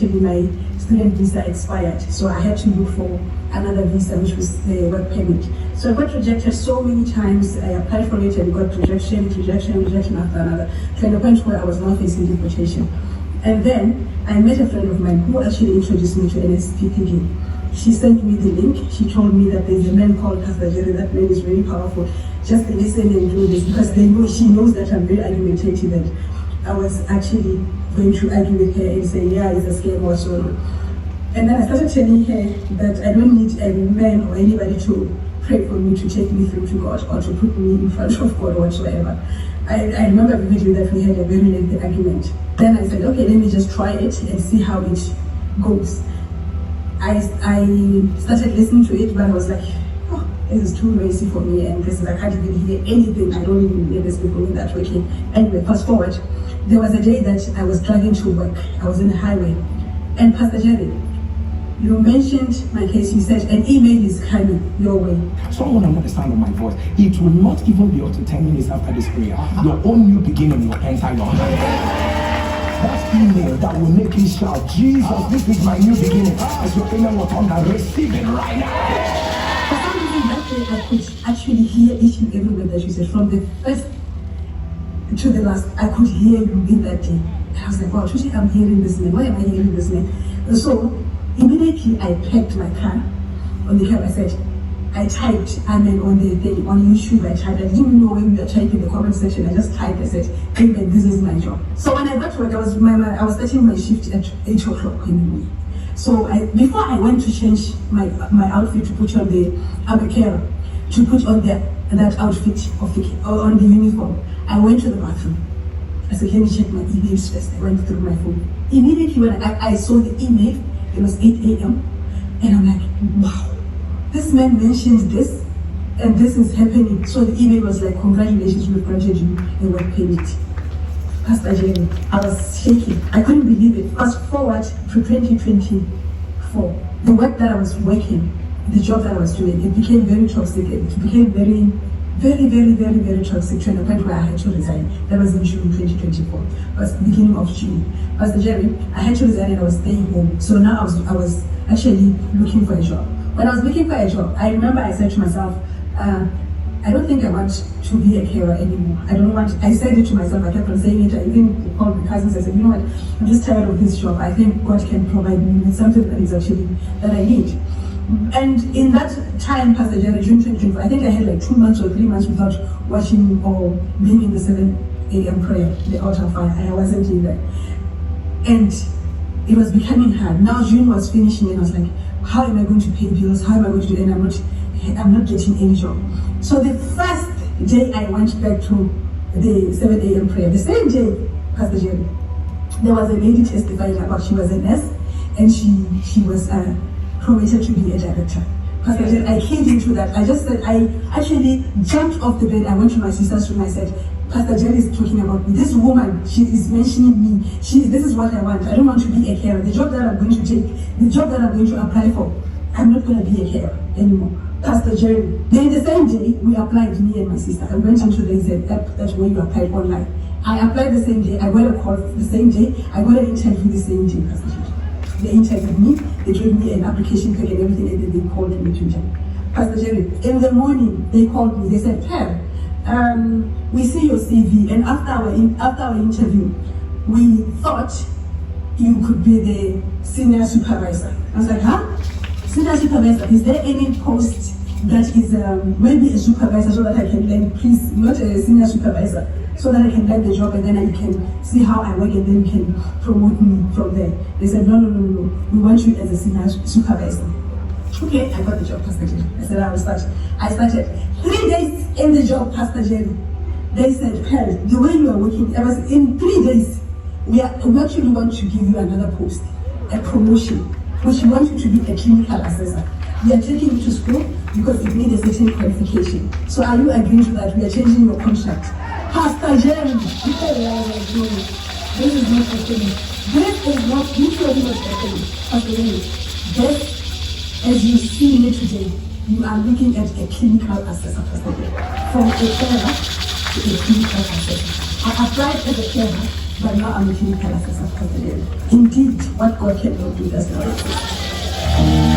My student visa expired, so I had to look for another visa, which was the work permit. So I got rejected so many times. I applied for it and got rejection after another, to the point where I was now facing deportation. And then I met a friend of mine who actually introduced me to Nsppd. She sent me the link. She told me that there's a man called Pastor Jerry. That man is very powerful. Just listen and do this, because she knows that I'm very argumentative, and I was actually going to argue with her and say, yeah, it's a scam or so. And then I started telling her that I don't need a man or anybody to pray for me, to take me through to God, or to put me in front of God or whatsoever. I remember vividly that we had a very lengthy argument. Then I said, okay, let me just try it and see how it goes. I started listening to it, but I was like, oh, this is too noisy for me, and this is, I can't even hear anything. I don't even hear this people in that working. Anyway, fast forward. There was a day that I was driving to work. I was in the highway. And Pastor Jerry, you mentioned my case. You said an email is coming your way. Someone under the sound of my voice, it will not even be up to 10 minutes after this prayer. Your own new beginning will enter your hand. That email that will make you shout, Jesus, this is my new beginning. As your amen was on, I receive it right now. For some reason that day I could actually hear each and every word that you said, from the first to the last. I could hear you in that day. I was like, wow, Tushi, I'm hearing this name. Why am I hearing this name? So immediately I packed my car on the cab. I said, I typed amen on the thing on YouTube. I typed. I didn't know when we were typing the comment section. I just typed. I said, amen, this is my job. So when I got to work, I was starting my shift at 8 o'clock in the morning. So before I went to change my outfit, to put on I'm a carer, to put on that outfit on the uniform, I went to the bathroom. I said, let me check my emails first. I went through my phone. Immediately when I saw the email, it was 8 a.m. And I'm like, wow, this man mentioned this, and this is happening. So the email was like, congratulations, we've granted you a work permit. Pastor Jerry, I was shaking. I couldn't believe it. Fast forward to 2024. The work that I was working, the job that I was doing, it became very toxic. It became very toxic, to the point where I had to resign. That was in June 2024. It was the beginning of June. Pastor Jerry, I had to resign and I was staying home. So now I was actually looking for a job. When I was looking for a job, I remember I said to myself, I don't think I want to be a carer anymore. I said it to myself, I kept on saying it. I even called my cousins. I said, you know what, I'm just tired of this job. I think God can provide me with something that is actually that I need. And in that time, Pastor Jerry, June 2024, I think I had like 2 months or 3 months without watching or being in the 7 a.m. prayer, the altar fire. I wasn't in there. And it was becoming hard. Now June was finishing and I was like, how am I going to pay bills? How am I going to do it? And I'm not getting any job. So the first day I went back to the 7 a.m. prayer, the same day, Pastor Jerry, there was a lady testifying about she was a nurse and she was promoted to be a director. Pastor Jerry, I came into that. I just said, I actually jumped off the bed. I went to my sister's room. I said, Pastor Jerry is talking about me. This woman, she is mentioning me. This is what I want. I don't want to be a carer. The job that I'm going to take, the job that I'm going to apply for, I'm not going to be a carer anymore. Pastor Jerry. Then the same day, we applied, me and my sister. I went into the app, that's where you applied online. I applied the same day. I got a call the same day. I got an interview the same day, Pastor Jerry. They interviewed me. They gave me an application pack and everything, and then they called me to join. Pastor Jerry, in the morning, they called me. They said, Pam, we see your CV, and after our interview, we thought you could be the senior supervisor. I was like, huh? Senior supervisor, is there any post that is maybe a supervisor so that I can learn, please, not a senior supervisor, so that I can learn the job and then I can see how I work and then you can promote me from there. They said, no, we want you as a senior supervisor. Okay, I got the job, Pastor Jerry. I said, I will start. I started 3 days in the job, Pastor Jerry. They said, Pearl, the way you are working, I was in 3 days, we actually want to give you another post, a promotion, which we want you to be a clinical assessor. We are taking you to school because it needs a certain qualification. So are you agreeing to that? We are changing your contract. Pastor Jerry, this is not happening. This is not, literally not happening. Pastor Jerry, this, as you see me today, you are looking at a clinical assessor, Pastor Jerry. From a carer to a clinical assessor. I applied as a carer, but now I'm a clinical assessor. Indeed, what God cannot do does not exist.